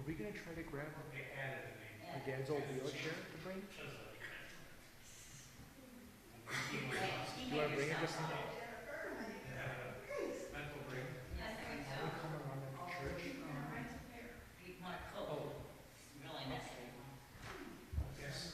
Are we going to try to grab Dan's old wheelchair to bring? Do you want to bring it just in? We come around in the church. Oh, yes.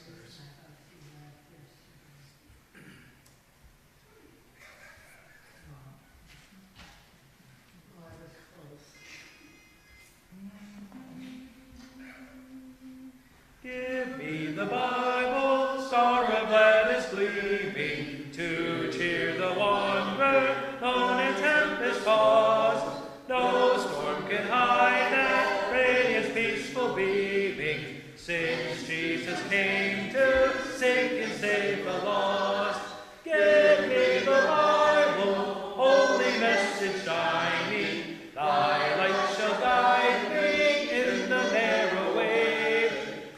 Give me the Bible, star of gladness gleaming, to cheer the wanderer, known in tempest tossed. No storm can hide that radiance peaceful beaming, since Jesus came to seek and save the lost. Give me the Bible, holy message shining, thy light shall guide me in the narrow way.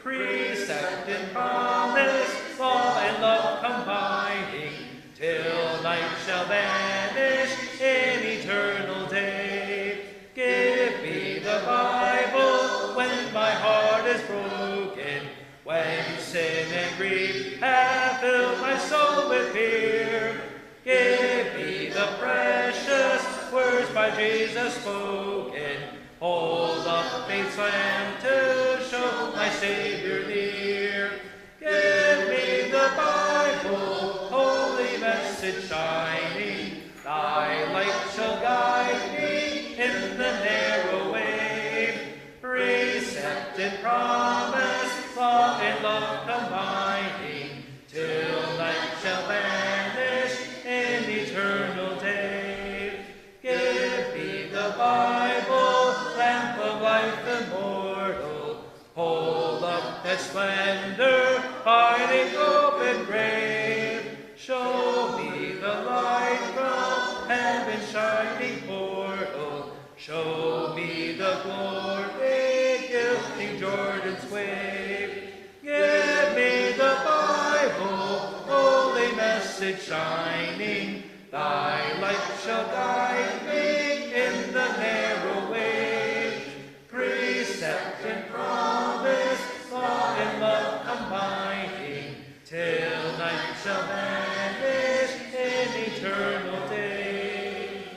Precept and promise, law and love combining, till night shall vanish in eternal day. Give me the Bible when my heart is broken, when sin and grief have filled my soul with fear. Give me the precious words by Jesus spoken, hold up faith's lamp to show my Savior near. Give me the Bible, holy message shining, thy light shall guide me in the narrow way. Precept and promise, law and love combining, till night shall vanish in eternal day. Give me the Bible, lamp of life immortal, hold up that splendor, hiding open grave. Show me the light from heaven's shining portal, show me the glory gilding Jordan's wave. Give me the Bible, holy message shining, thy light shall guide me in the narrow way. Precept and promise, law and love combining, till night shall vanish in eternal day.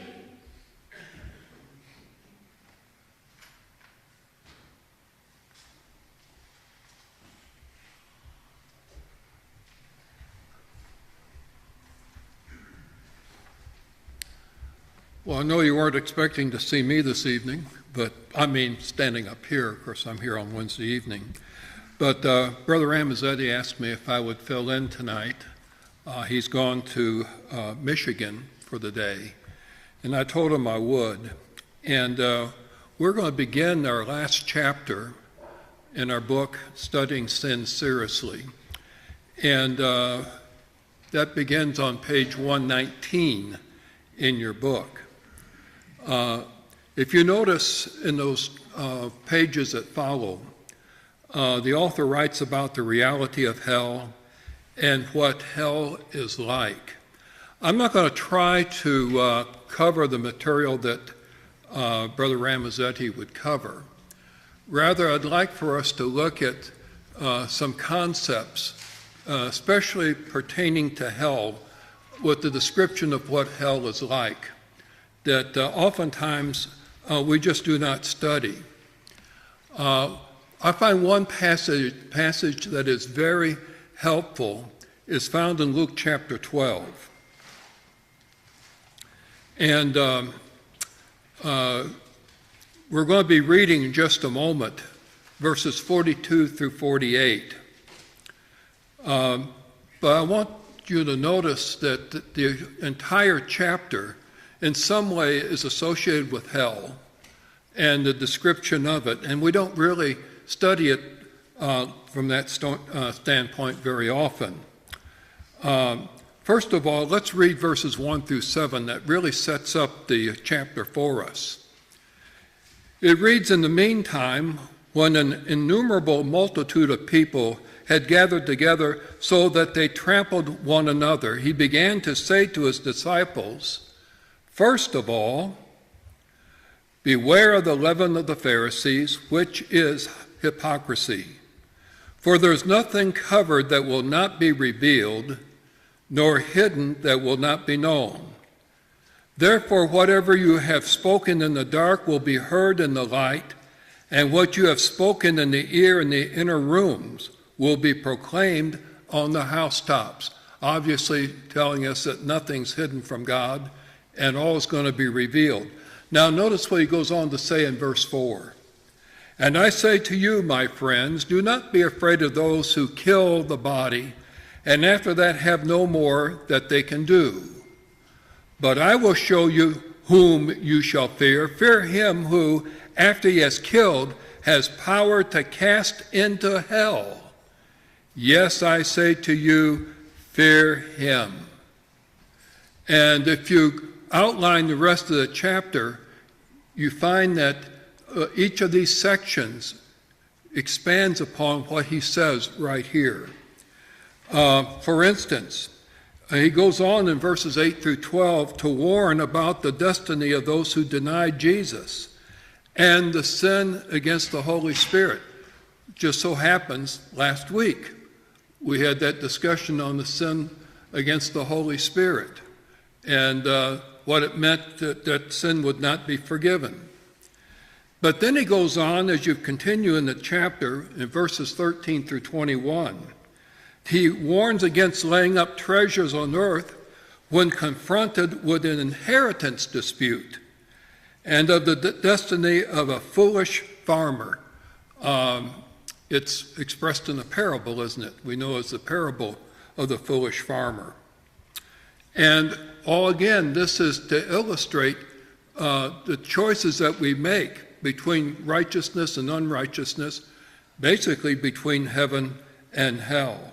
Well, I know you weren't expecting to see me this evening, but I mean standing up here. Of course, I'm here on Wednesday evening. But Brother Ramazetti asked me if I would fill in tonight. He's gone to Michigan for the day, and I told him I would. And we're going to begin our last chapter in our book, Studying Sin Seriously. And that begins on page 119 in your book. If you notice in those pages that follow, the author writes about the reality of hell and what hell is like. I'm not going to try to cover the material that Brother Ramazetti would cover. Rather, I'd like for us to look at some concepts, especially pertaining to hell, with the description of what hell is like, that oftentimes we just do not study. I find one passage that is very helpful is found in Luke chapter 12. And we're going to be reading in just a moment verses 42 through 48. But I want you to notice that the entire chapter in some way is associated with hell and the description of it, and we don't really study it from that standpoint very often. First of all, let's read verses 1 through 7 that really sets up the chapter for us. It reads, "In the meantime, when an innumerable multitude of people had gathered together so that they trampled one another, he began to say to his disciples, 'First of all, Beware of the leaven of the Pharisees, which is hypocrisy. For there is nothing covered that will not be revealed, nor hidden that will not be known. Therefore, whatever you have spoken in the dark will be heard in the light, and what you have spoken in the ear in the inner rooms will be proclaimed on the housetops. Obviously telling us that nothing's hidden from God, and all is going to be revealed. Now notice what he goes on to say in verse 4. And I say to you, my friends, do not be afraid of those who kill the body, and after that have no more that they can do. But I will show you whom you shall fear. Fear him who, after he has killed, has power to cast into hell. Yes, I say to you, fear him. And if you outline the rest of the chapter, you find that each of these sections expands upon what he says right here. For instance, he goes on in verses 8 through 12 to warn about the destiny of those who denied Jesus and the sin against the Holy Spirit. Just so happens last week we had that discussion on the sin against the Holy Spirit and what it meant that sin would not be forgiven. But then he goes on, as you continue in the chapter, in verses 13 through 21, he warns against laying up treasures on earth when confronted with an inheritance dispute and of the destiny of a foolish farmer. It's expressed in a parable, isn't it? We know it's the parable of the foolish farmer. And all again, this is to illustrate the choices that we make between righteousness and unrighteousness, basically between heaven and hell.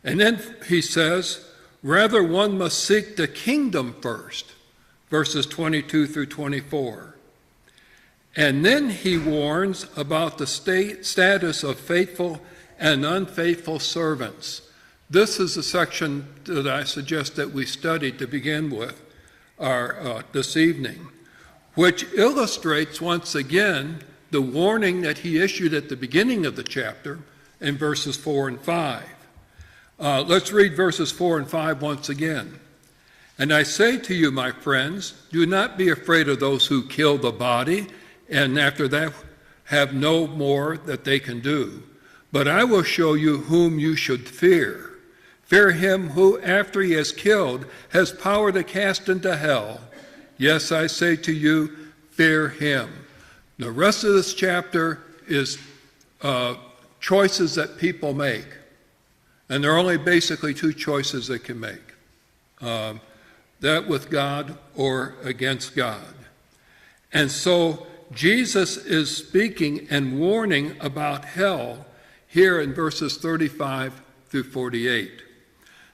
And then he says, rather one must seek the kingdom first, verses 22 through 24. And then he warns about the status of faithful and unfaithful servants. This is a section that I suggest that we study to begin with this evening, which illustrates once again the warning that he issued at the beginning of the chapter in verses 4 and 5. Let's read verses 4 and 5 once again. And I say to you, my friends, do not be afraid of those who kill the body, and after that have no more that they can do. But I will show you whom you should fear. Fear him who, after he has killed, has power to cast into hell. Yes, I say to you, fear him. The rest of this chapter is choices that people make. And there are only basically two choices they can make. That with God or against God. And so Jesus is speaking and warning about hell here in verses 35 through 48.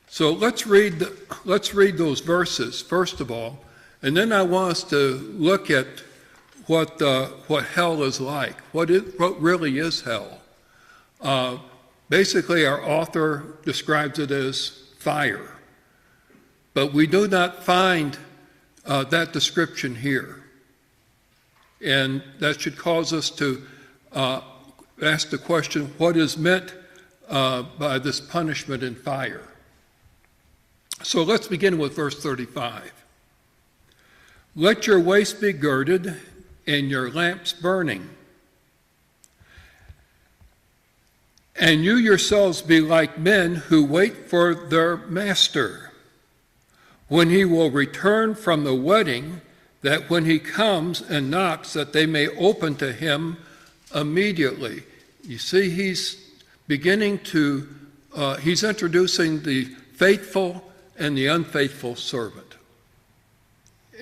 So let's read those verses first of all, and then I want us to look at what hell is like. What really is hell? Basically, our author describes it as fire, but we do not find that description here, and that should cause us to ask the question: what is meant by this punishment in fire? So let's begin with verse 35. Let your waist be girded and your lamps burning. And you yourselves be like men who wait for their master, when he will return from the wedding, that when he comes and knocks, that they may open to him immediately. You see, he's introducing the faithful and the unfaithful servant,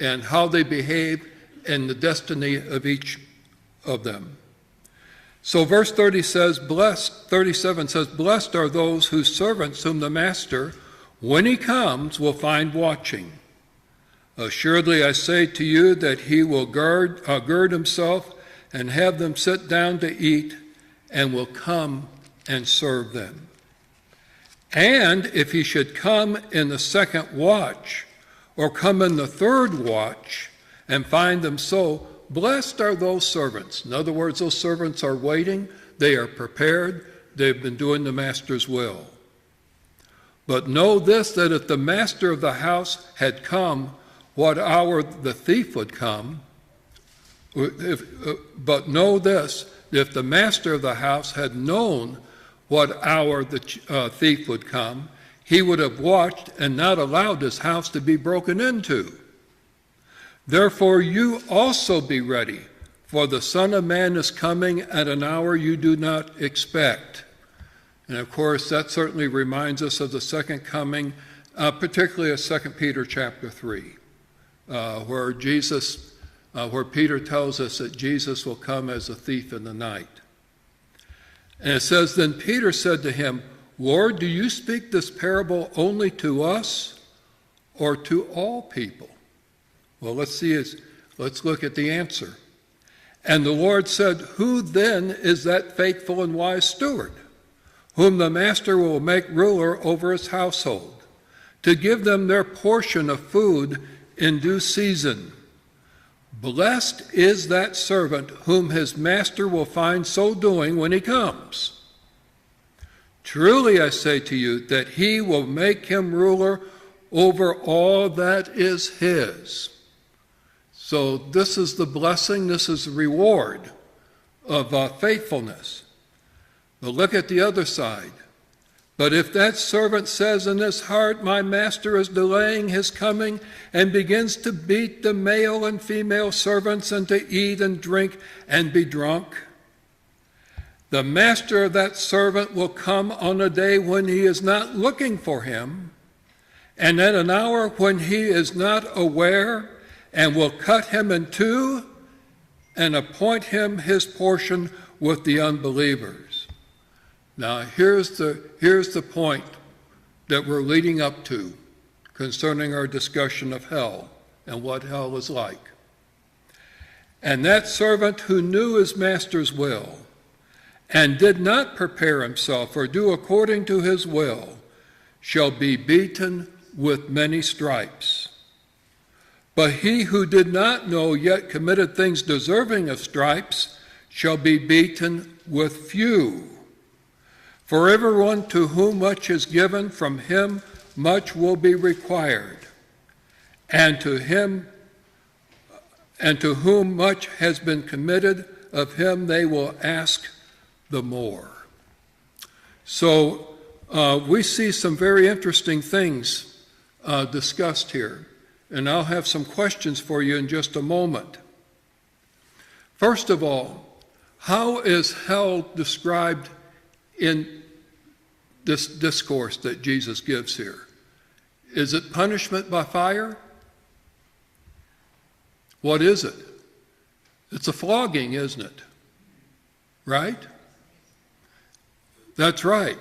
and how they behave and the destiny of each of them. So verse 37 says, blessed are those whose servants whom the master, when he comes, will find watching. Assuredly I say to you that he will gird himself and have them sit down to eat, and will come and serve them. And if he should come in the second watch, or come in the third watch, and find them so, blessed are those servants. In other words, those servants are waiting, they are prepared, they've been doing the master's will. But know this, that if the master of the house had come, what hour the thief would come, but know this, if the master of the house had known what hour the thief would come, he would have watched and not allowed his house to be broken into. Therefore you also be ready, for the Son of Man is coming at an hour you do not expect. And of course, that certainly reminds us of the second coming, particularly of 2 Peter chapter 3, where Peter tells us that Jesus will come as a thief in the night. And it says, then Peter said to him, Lord, do you speak this parable only to us or to all people? Well, let's look at the answer. And the Lord said, who then is that faithful and wise steward, whom the master will make ruler over his household, to give them their portion of food in due season? Blessed is that servant whom his master will find so doing when he comes. Truly I say to you that he will make him ruler over all that is his. So this is the blessing, this is the reward of faithfulness. But look at the other side. But if that servant says in his heart, my master is delaying his coming, and begins to beat the male and female servants, and to eat and drink and be drunk, the master of that servant will come on a day when he is not looking for him, and at an hour when he is not aware, and will cut him in two and appoint him his portion with the unbelievers. Now, here's the point that we're leading up to concerning our discussion of hell and what hell is like. And that servant who knew his master's will and did not prepare himself or do according to his will shall be beaten with many stripes. But he who did not know yet committed things deserving of stripes shall be beaten with few. For everyone to whom much is given, from him much will be required. And to whom much has been committed, of him they will ask the more. So we see some very interesting things discussed here. And I'll have some questions for you in just a moment. First of all, how is hell described in this discourse that Jesus gives here? Is it punishment by fire? What is it? It's a flogging, isn't it? Right? That's right.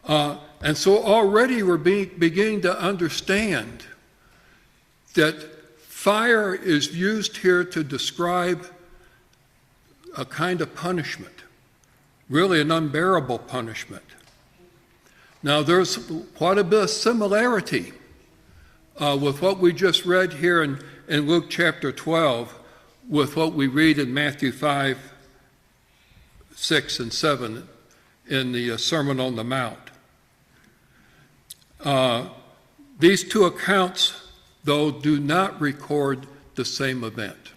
And so already we're beginning to understand that fire is used here to describe a kind of punishment, really an unbearable punishment. Now, there's quite a bit of similarity with what we just read here in Luke chapter 12 with what we read in Matthew 5, 6, and 7 in the Sermon on the Mount. These two accounts, though, do not record the same event.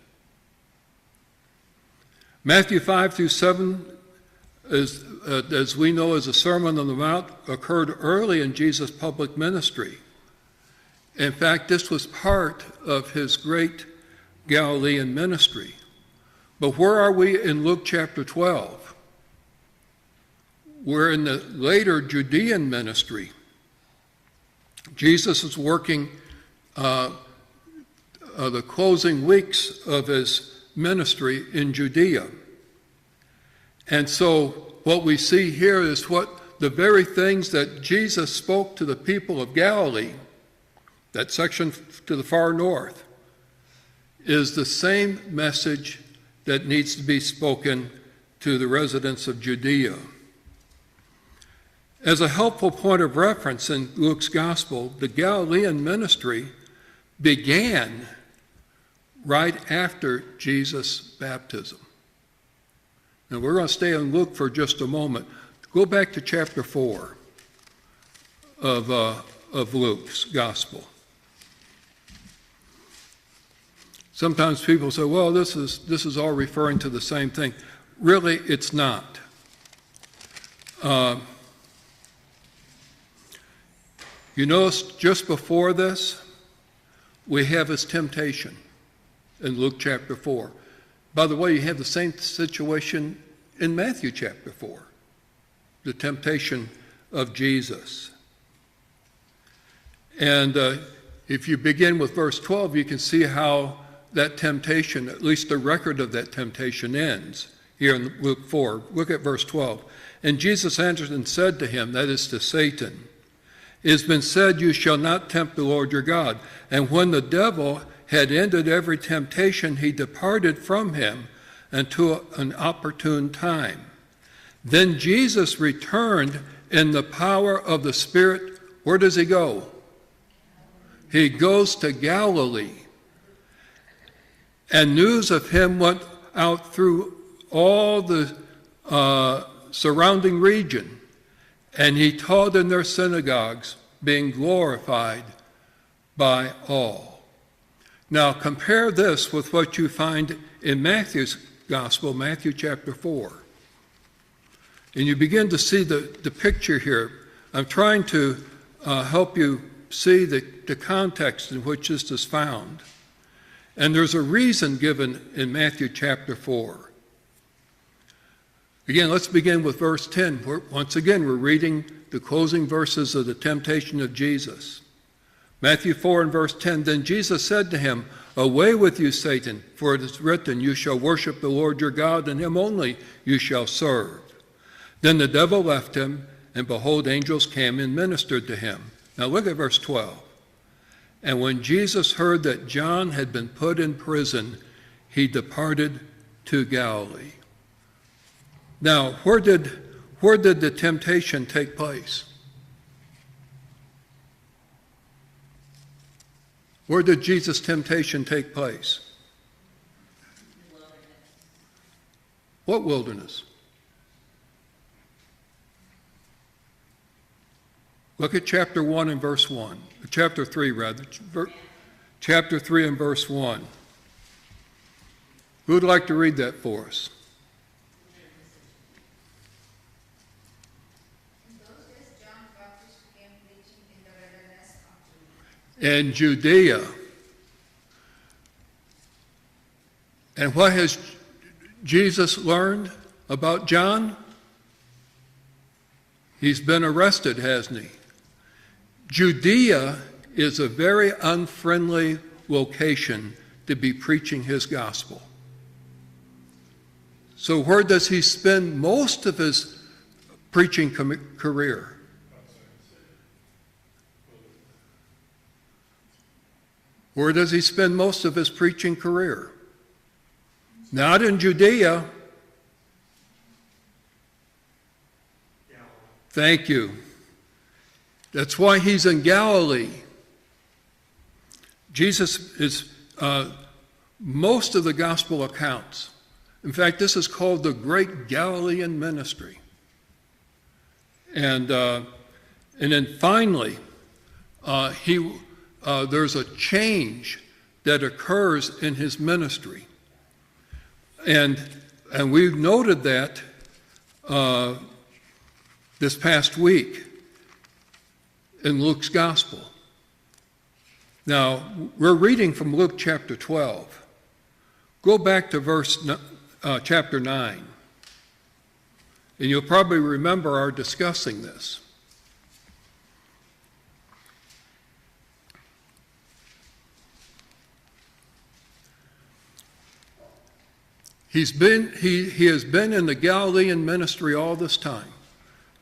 Matthew 5 through 7, as we know, as a Sermon on the Mount, occurred early in Jesus' public ministry. In fact, this was part of his great Galilean ministry. But where are we in Luke chapter 12? We're in the later Judean ministry. Jesus is working the closing weeks of his ministry in Judea. And so what we see here is what the very things that Jesus spoke to the people of Galilee, that section to the far north, is the same message that needs to be spoken to the residents of Judea. As a helpful point of reference in Luke's gospel, the Galilean ministry began right after Jesus' baptism. Now we're going to stay on Luke for just a moment. Go back to chapter 4 of Luke's gospel. Sometimes people say, well, this is all referring to the same thing. Really, it's not. You notice just before this, we have his temptation in Luke chapter 4. By the way, you have the same situation in Matthew chapter 4, the temptation of Jesus. And if you begin with verse 12, you can see how that temptation, at least the record of that temptation, ends here in Luke 4. Look at verse 12. And Jesus answered and said to him, that is to Satan, it has been said, you shall not tempt the Lord your God. And when the devil had ended every temptation, he departed from him until an opportune time. Then Jesus returned in the power of the Spirit. Where does he go? He goes to Galilee. And news of him went out through all the surrounding region. And he taught in their synagogues, being glorified by all. Now compare this with what you find in Matthew's gospel, Matthew chapter 4. And you begin to see the picture here. I'm trying to help you see the context in which this is found. And there's a reason given in Matthew chapter 4. Again, let's begin with verse 10. Once again, we're reading the closing verses of the temptation of Jesus. Matthew 4 and verse 10, then Jesus said to him, away with you, Satan, for it is written, you shall worship the Lord your God, and him only you shall serve. Then the devil left him, and behold, angels came and ministered to him. Now look at verse 12. And when Jesus heard that John had been put in prison, he departed to Galilee. Now, where did the temptation take place? Where did Jesus' temptation take place? Wilderness. What wilderness? Look at chapter 1 and verse 1. Chapter 3, rather. Chapter 3 and verse 1. Who would like to read that for us? In those days, John the Baptist began preaching in the wilderness of Judea. In Judea. And what has Jesus learned about John? He's been arrested, hasn't he? Judea is a very unfriendly location to be preaching his gospel. So where does he spend most of his preaching career? Where does he spend most of his preaching career? Not in Judea. Thank you. That's why he's in Galilee. Jesus is, most of the gospel accounts. In fact, this is called the Great Galilean Ministry. And then finally, there's a change that occurs in his ministry. And we've noted that this past week in Luke's gospel. Now, we're reading from Luke chapter 12. Go back to chapter 9. And you'll probably remember our discussing this. He has been in the Galilean ministry all this time.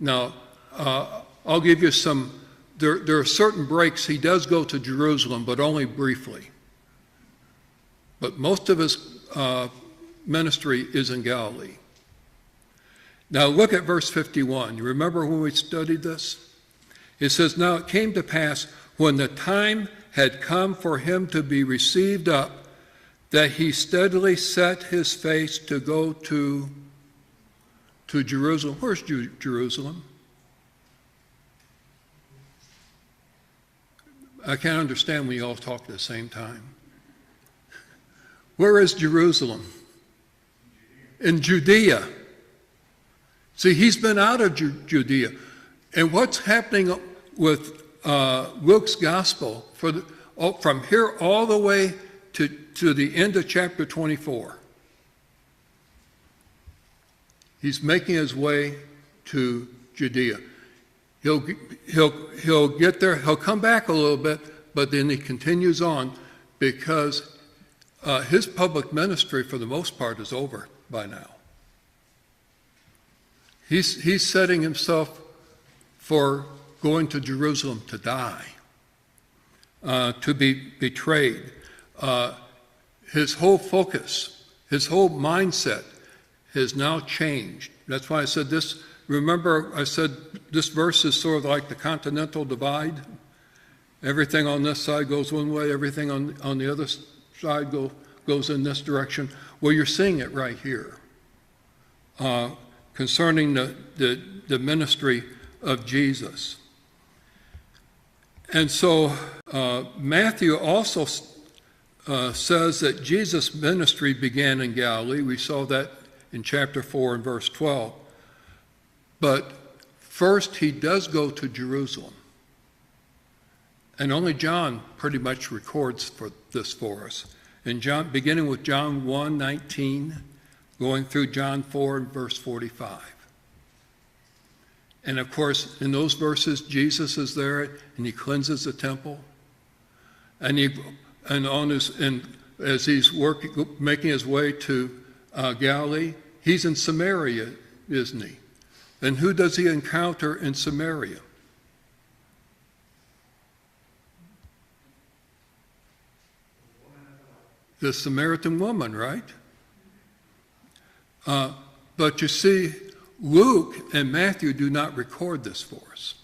Now, I'll give you some. There are certain breaks. He does go to Jerusalem, but only briefly. But most of his ministry is in Galilee. Now look at verse 51. You remember when we studied this? It says, now it came to pass when the time had come for him to be received up, that he steadily set his face to go to Jerusalem. Where's Jerusalem? I can't understand when you all talk at the same time. Where is Jerusalem? In Judea. See, he's been out of Judea. And what's happening with Luke's gospel from here all the way to the end of chapter 24? He's making his way to Judea. He'll get there. He'll come back a little bit, but then he continues on because his public ministry, for the most part, is over by now. He's setting himself for going to Jerusalem to die, to be betrayed. His whole focus, his whole mindset has now changed. That's why I said this. Remember, I said this verse is sort of like the continental divide. Everything on this side goes one way, everything on the other side goes in this direction. Well, you're seeing it right here concerning the ministry of Jesus. And so Matthew also says that Jesus' ministry began in Galilee. We saw that in chapter 4 and verse 12. But first, he does go to Jerusalem. And only John pretty much records this for us. In John, beginning with John 1:19, going through John 4 and verse 45. And of course, in those verses, Jesus is there and he cleanses the temple. And as he's making his way to Galilee, he's in Samaria, isn't he? And who does he encounter in Samaria? The Samaritan woman, right? But you see, Luke and Matthew do not record this for us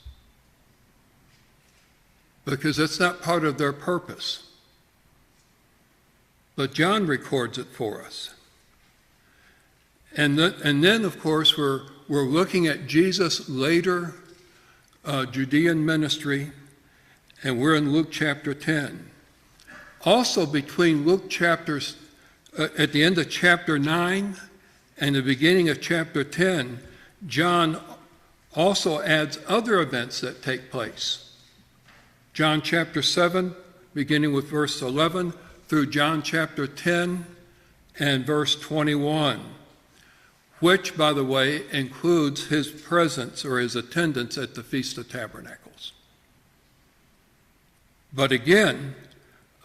because it's not part of their purpose. But John records it for us. And then, of course, we're looking at Jesus' later Judean ministry, and we're in Luke chapter 10. Also, between Luke chapters, at the end of chapter 9 and the beginning of chapter 10, John also adds other events that take place. John chapter 7, beginning with verse 11, through John chapter 10 and verse 21. Which, by the way, includes his presence or his attendance at the Feast of Tabernacles. But again,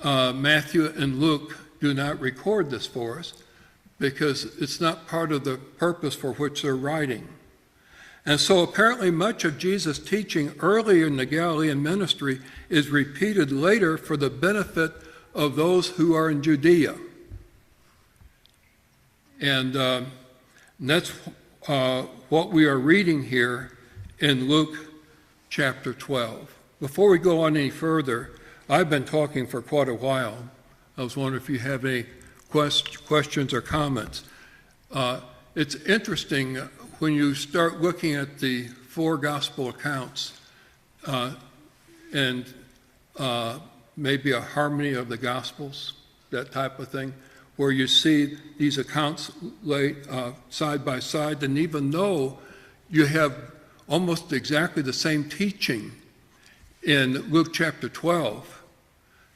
Matthew and Luke do not record this for us because it's not part of the purpose for which they're writing. And so apparently much of Jesus' teaching earlier in the Galilean ministry is repeated later for the benefit of those who are in Judea. And that's what we are reading here in Luke chapter 12. Before we go on any further, I've been talking for quite a while. I was wondering if you have any questions or comments. It's interesting when you start looking at the four gospel accounts and maybe a harmony of the gospels, that type of thing, where you see these accounts laid side by side, and even though you have almost exactly the same teaching in Luke chapter 12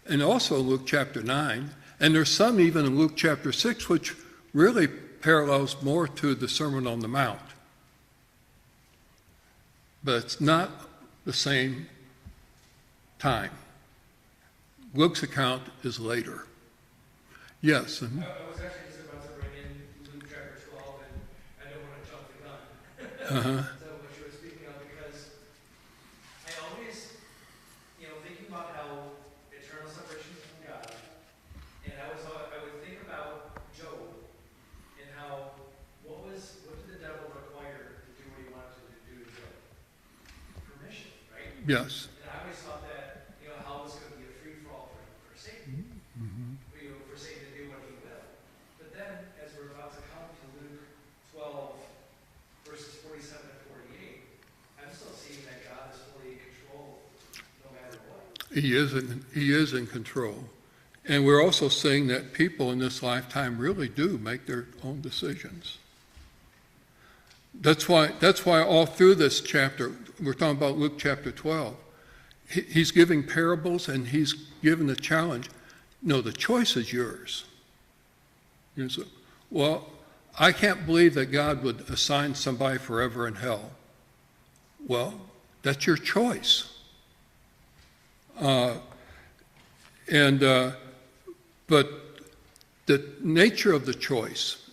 and also Luke chapter 9, and there's some even in Luke chapter 6 which really parallels more to the Sermon on the Mount. But it's not the same time. Luke's account is later. Yes. I was actually just about to bring in Luke chapter 12, and I don't want to jump the gun. So what you were speaking of, because I always, thinking about how eternal separation from God, and I would think about Job and how what did the devil require to do what he wanted to do to Job? Permission, right? Yes. And I always thought that hell was going to be a free for all for Satan. For Satan to do what he He is in control. And we're also seeing that people in this lifetime really do make their own decisions. That's why all through this chapter, we're talking about Luke chapter 12, he's giving parables and he's given the challenge. No, the choice is yours. You say, well, I can't believe that God would assign somebody forever in hell. Well, that's your choice. But the nature of the choice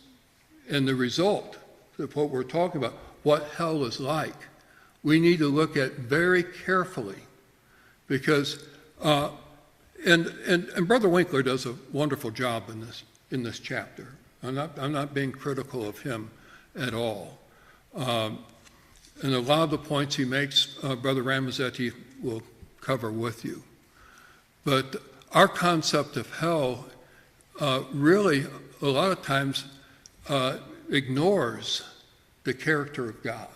and the result of what we're talking about, what hell is like, we need to look at very carefully, because and Brother Winkler does a wonderful job in this chapter. I'm not being critical of him at all. And a lot of the points he makes, Brother Ramazetti will cover with you. But our concept of hell really, a lot of times, ignores the character of God.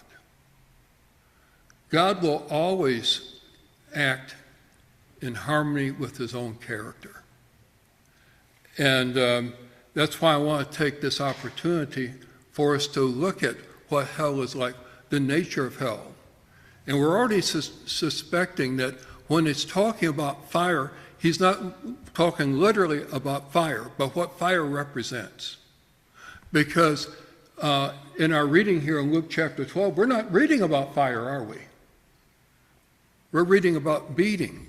God will always act in harmony with his own character. And that's why I want to take this opportunity for us to look at what hell is like, the nature of hell. And we're already suspecting that when it's talking about fire, he's not talking literally about fire, but what fire represents. Because in our reading here in Luke chapter 12, we're not reading about fire, are we? We're reading about beating.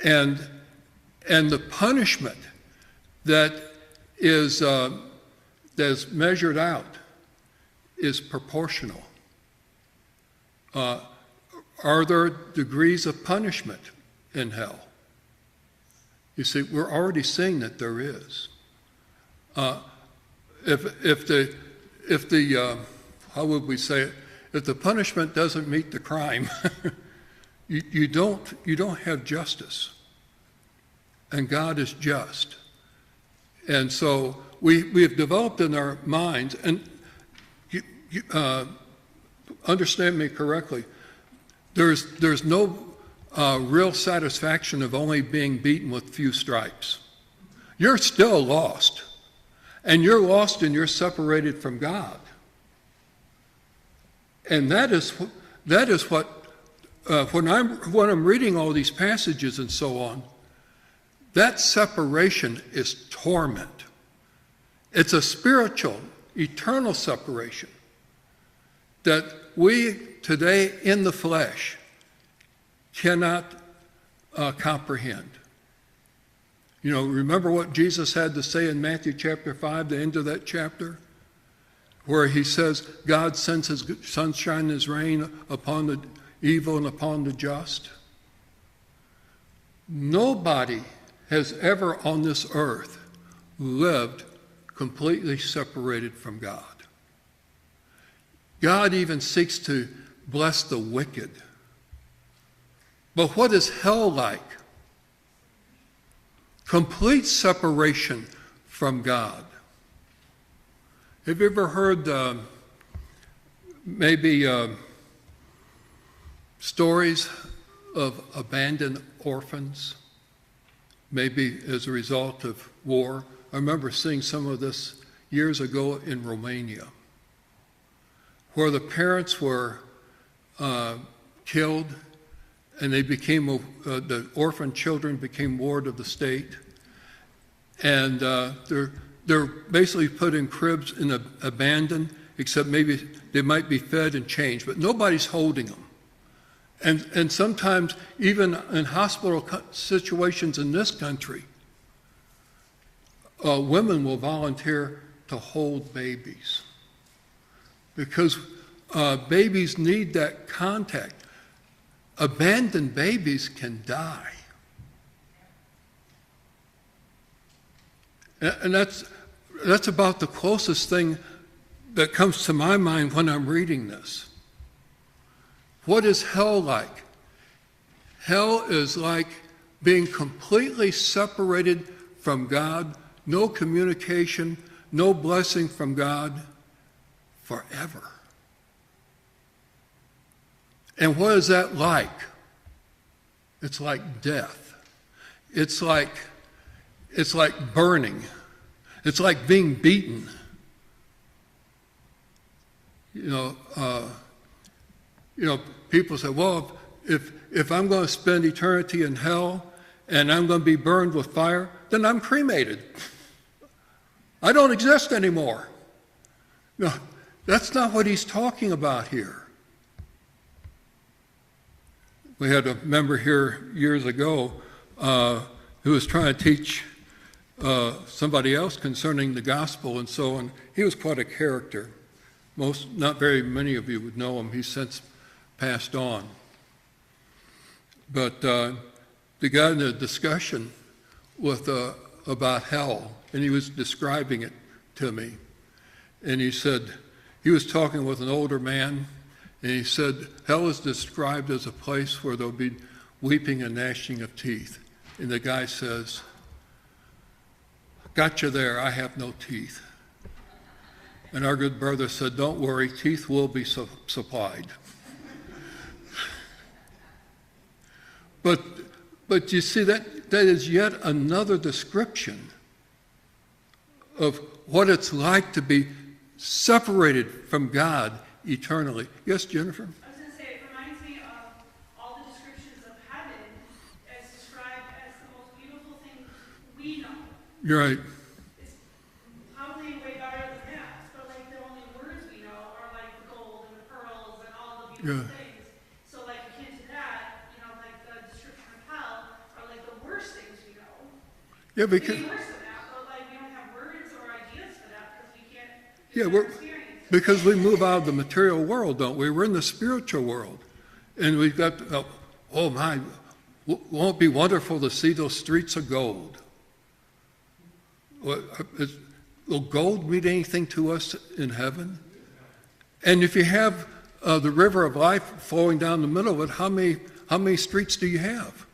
And the punishment that is measured out is proportional. Are there degrees of punishment in hell? You see, we're already seeing that there is. If the how would we say it? If the punishment doesn't meet the crime, you don't have justice. And God is just. And so we have developed in our minds, and you understand me correctly, there's no real satisfaction of only being beaten with few stripes. You're still lost. And you're lost and you're separated from God. And that is what when I'm reading all these passages and so on, that separation is torment. It's a spiritual, eternal separation that we today in the flesh cannot comprehend. You know, remember what Jesus had to say in Matthew chapter 5, the end of that chapter? Where he says, God sends his sunshine and his rain upon the evil and upon the just. Nobody has ever on this earth lived completely separated from God. God even seeks to bless the wicked. But what is hell like? Complete separation from God. Have you ever heard stories of abandoned orphans, maybe as a result of war? I remember seeing some of this years ago in Romania, where the parents were killed and they became, the orphan children became ward of the state. And they're basically put in cribs and abandoned, except maybe they might be fed and changed, but nobody's holding them. And sometimes even in hospital situations in this country, women will volunteer to hold babies because babies need that contact. Abandoned babies can die. And that's about the closest thing that comes to my mind when I'm reading this. What is hell like? Hell is like being completely separated from God, no communication, no blessing from God forever. And what is that like? It's like death. It's like burning. It's like being beaten. You know, people say, well, if I'm going to spend eternity in hell and I'm going to be burned with fire, then I'm cremated. I don't exist anymore. No, that's not what he's talking about here. We had a member here years ago who was trying to teach somebody else concerning the gospel and so on. He was quite a character. Not very many of you would know him. He's since passed on. But they got in a discussion with about hell, and he was describing it to me. And he said, he was talking with an older man, and he said, hell is described as a place where there'll be weeping and gnashing of teeth. And the guy says, got you there, I have no teeth. And our good brother said, don't worry, teeth will be supplied. But you see, that is yet another description of what it's like to be separated from God eternally. Yes, Jennifer? I was going to say, it reminds me of all the descriptions of heaven as described as the most beautiful thing we know. You're right. It's probably way better than that, but like the only words we know are like the gold and the pearls and all the beautiful things. So like akin to that, you know, like the description of hell are like the worst things we know. Yeah, because Maybe worse than that, but like we don't have words or ideas for that because we can't Yeah, experience. because we move out of the material world, don't we? We're in the spiritual world. And we've got, oh my, won't it be wonderful to see those streets of gold? Will gold mean anything to us in heaven? And if you have the river of life flowing down the middle of it, how many streets do you have?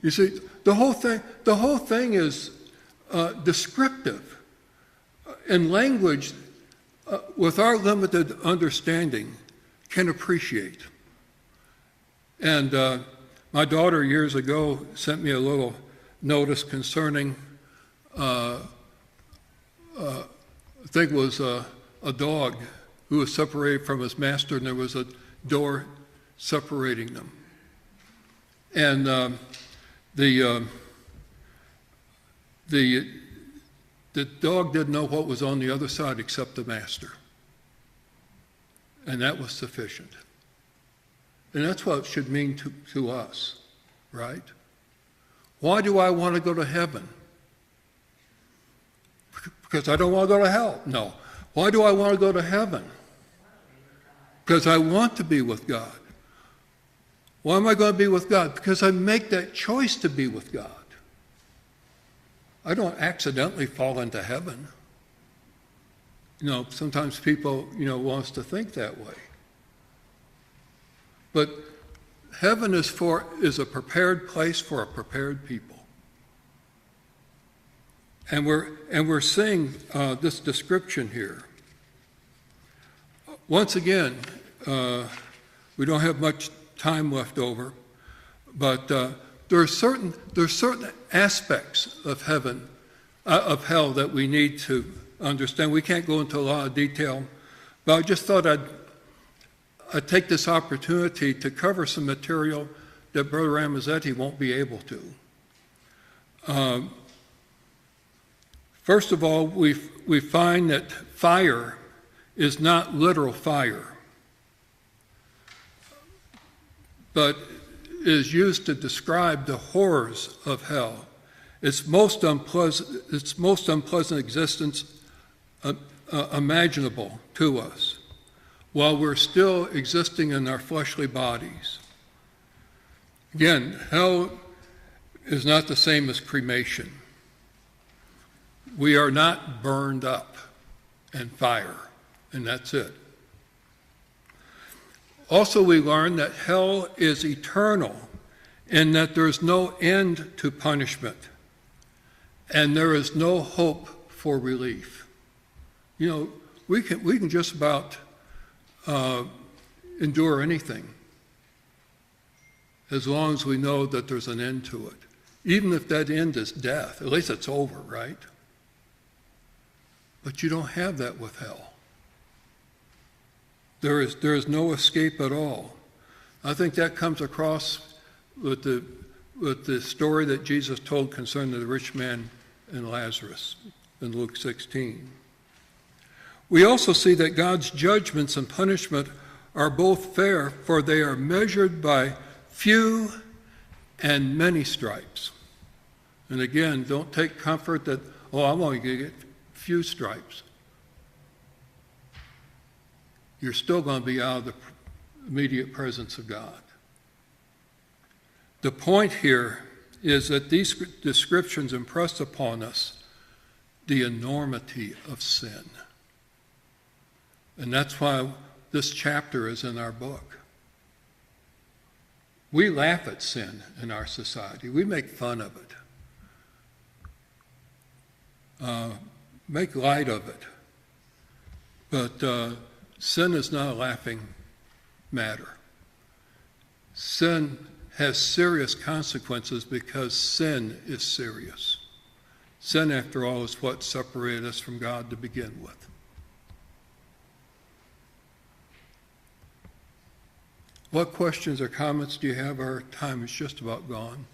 You see, the whole thing is descriptive in language with our limited understanding can appreciate. And my daughter years ago sent me a little notice concerning, I think it was a dog who was separated from his master, and there was a door separating them. And the dog didn't know what was on the other side except the master. And that was sufficient. And that's what it should mean to us, right? Why do I want to go to heaven? Because I don't want to go to hell. No. Why do I want to go to heaven? Because I want to be with God. Why am I going to be with God? Because I make that choice to be with God. I don't accidentally fall into heaven. You know, sometimes people, want us to think that way. But heaven is a prepared place for a prepared people. And we're seeing this description here. Once again, we don't have much time left over, but there are certain aspects of heaven, of hell, that we need to understand. We can't go into a lot of detail, but I just thought I'd take this opportunity to cover some material that Brother Ramazetti won't be able to. First of all, we find that fire is not literal fire, but is used to describe the horrors of hell. Its most unpleasant existence imaginable to us, while we're still existing in our fleshly bodies. Again, hell is not the same as cremation. We are not burned up in fire, and that's it. Also, we learn that hell is eternal and that there's no end to punishment, and there is no hope for relief. We can just about endure anything. as long as we know that there's an end to it. Even if that end is death, at least it's over, right? But you don't have that with hell. There is no escape at all. I think that comes across with the story that Jesus told concerning the rich man and Lazarus in Luke 16. We also see that God's judgments and punishment are both fair, for they are measured by few and many stripes. And again, don't take comfort that, oh, I'm only going to get few stripes. You're still going to be out of the immediate presence of God. The point here is that these descriptions impress upon us the enormity of sin. And that's why this chapter is in our book. We laugh at sin in our society. We make fun of it. Make light of it. But sin is not a laughing matter. Sin has serious consequences because sin is serious. Sin, after all, is what separated us from God to begin with. What questions or comments do you have? Our time is just about gone.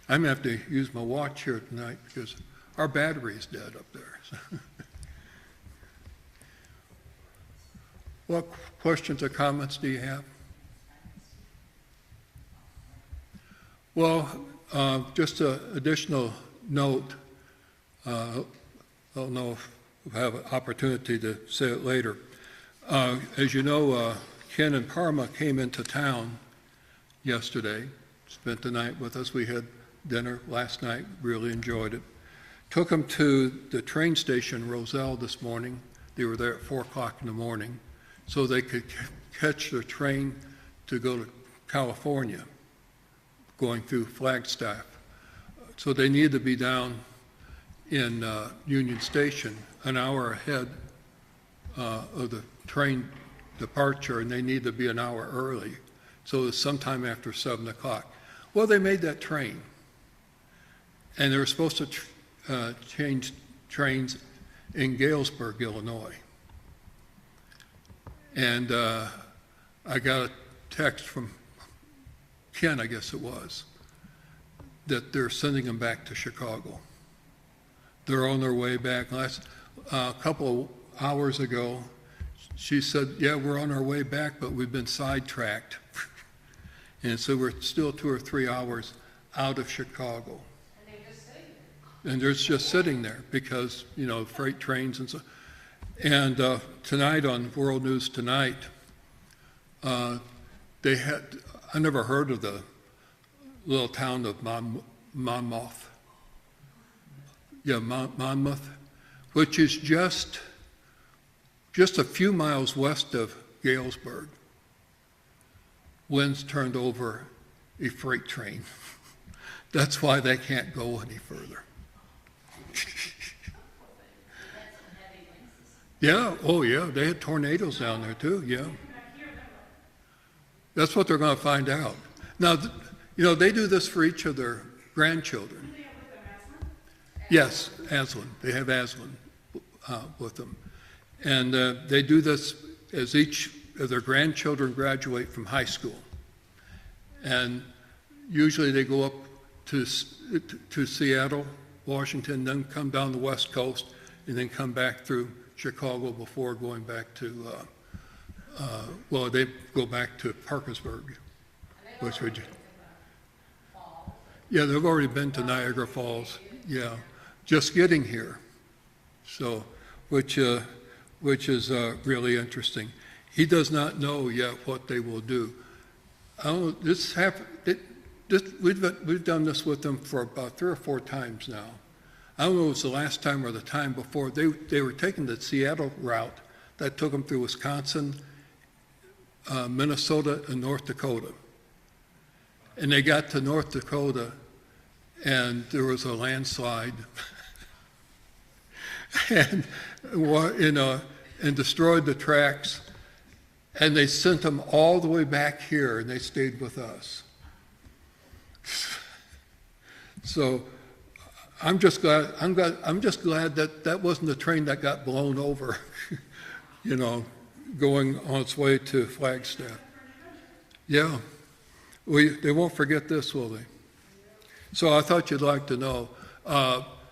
I'm going to have to use my watch here tonight because our battery is dead up there. What questions or comments do you have? Well, just an additional note. I don't know if we'll have an opportunity to say it later. As you know, Ken and Parma came into town yesterday, spent the night with us. We had dinner last night, really enjoyed it. Took them to the train station, Roselle, this morning. They were there at 4 o'clock in the morning, so they could catch their train to go to California, going through Flagstaff. So they needed to be down in Union Station an hour ahead of the train departure, and they need to be an hour early. So it was sometime after 7 o'clock. Well, they made that train. And they were supposed to change trains in Galesburg, Illinois. And I got a text from Ken, I guess it was, that they're sending them back to Chicago. They're on their way back. A couple of hours ago, she said, yeah, we're on our way back, but we've been sidetracked. And so we're still 2 or 3 hours out of Chicago. And they're just sitting there. And they're just sitting there because, you know, freight trains and so. And tonight on World News Tonight, they had, I never heard of the little town of Monmouth. Yeah, Monmouth, which is just a few miles west of Galesburg. Winds turned over a freight train. That's why they can't go any further. Yeah, oh yeah, they had tornadoes down there too, yeah. That's what they're going to find out. Now, you know, they do this for each of their grandchildren. Do they have with them asthma? Yes, Aslan. They have Aslan with them. And they do this as each of their grandchildren graduate from high school. And usually they go up to Seattle, Washington, then come down the West Coast, and then come back through Chicago before going back to, they go back to Parkersburg. Which would, yeah, they've already been to Niagara Falls. Yeah, just getting here. So, which is really interesting. He does not know yet what they will do. I don't know, we've done this with them for about 3 or 4 times now. I don't know if it was the last time or the time before. They were taking the Seattle route that took them through Wisconsin, Minnesota, and North Dakota. And they got to North Dakota, and there was a landslide. and destroyed the tracks, and they sent them all the way back here, and they stayed with us. So I'm just glad that that wasn't the train that got blown over, you know, going on its way to Flagstaff. Yeah. They won't forget this, will they? So I thought you'd like to know.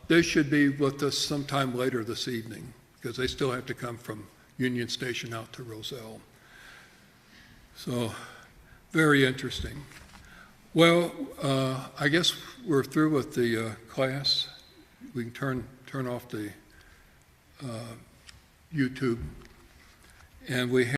They should be with us sometime later this evening because they still have to come from Union Station out to Roselle. So very interesting. Well, I guess we're through with the class. We can turn off the YouTube, and we have